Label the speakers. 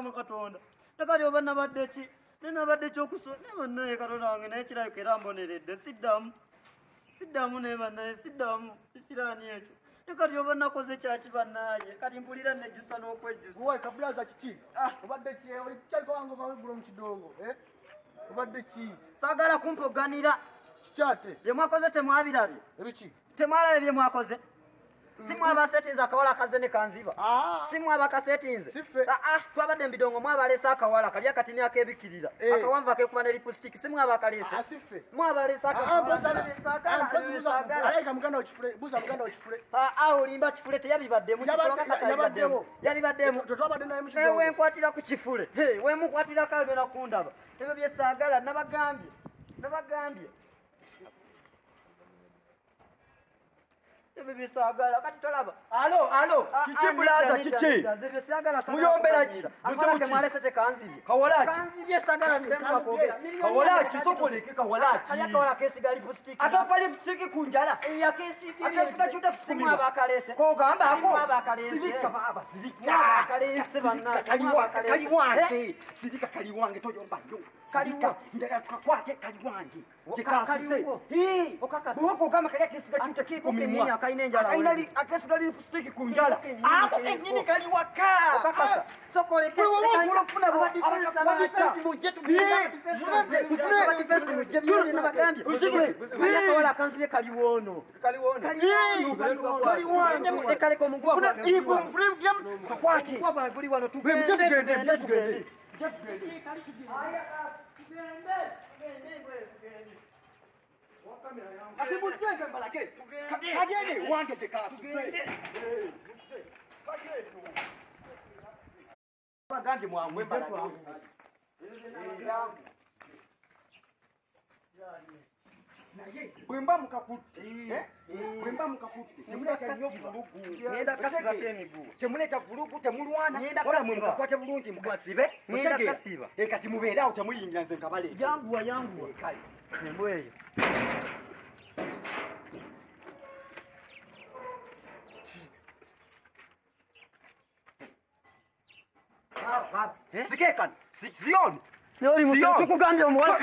Speaker 1: mu katonda nakati oba nabadde ki nenabadde kyokuso ne bannaye katonda wange naye kirabika era mboneredde siddamu ne bannaye siddamu ekiraani ekyo nekati oba nakoze kyaki bannaye kati mpulira nejjusa n'okwejjusa
Speaker 2: Uwe kabulaza kiki obadde ki oli kyali kawango kaweggulo mu kidongo obadde ki
Speaker 1: saagala kumpoganira
Speaker 2: kikyate
Speaker 1: bye mwakoze temwabirabye
Speaker 2: ebiki
Speaker 1: temwalabye bye mwakoze simwaba setinze akawala akaze ne kanziba simwaba kasetinze twabadde mbidongo mwabalesa akawala kali akatini akebikirira akawanvu akekuba ne lipstick simwaba kalese mwabalesa olimba kifule teyabibaddemu yabibaddemu wenkwatira ku kifule wemukwatira kalbe nakundaba ebyo byesaagala nabagambye ebibisagala kati tolaba
Speaker 2: alo kiki bulaza kiki muyombera ki
Speaker 1: akala mwalese tekanzibye
Speaker 2: kawala ki
Speaker 1: kanzibye sagala ndemba kwogera
Speaker 2: kawala ki sokoleke kawala ki
Speaker 1: akala kesi gali lipstick
Speaker 2: akapa lipstick kunjala
Speaker 1: ya kesi
Speaker 2: akafika chuta
Speaker 1: simu abakalese
Speaker 2: ko gamba ako
Speaker 1: abakalese
Speaker 2: sirika baba sirika
Speaker 1: abakalese banna
Speaker 2: kali wange sirika kali wange toyomba yo kalika ndaka tukakwate kali wange
Speaker 1: kikasise okakasa
Speaker 2: wako kama kali kesi gali chuta kiko
Speaker 1: nini akaine njala
Speaker 2: akaina akesi gali lipstick kunjala ako nini kali waka
Speaker 1: okakasa sokoleke
Speaker 2: kufuna abadifensi mujetu
Speaker 1: abadifensi mujetu nabagambye akawala kanzibye kaliwono ekaleka omugwa
Speaker 2: kwaki
Speaker 1: buli wano
Speaker 2: tugende asimujenga mbalake kagende wange tekasu baganje mwamwe mbalake bwemba mukakutte temuleta vulugu temulwana wala mwe mukakwate bulungi mukasibe kati mubeere awo temuyingira nze nkabaleeta
Speaker 1: yanguwa
Speaker 2: kale
Speaker 1: embo eyo
Speaker 2: sikekano sioni
Speaker 1: noli muso tukugambye omuwala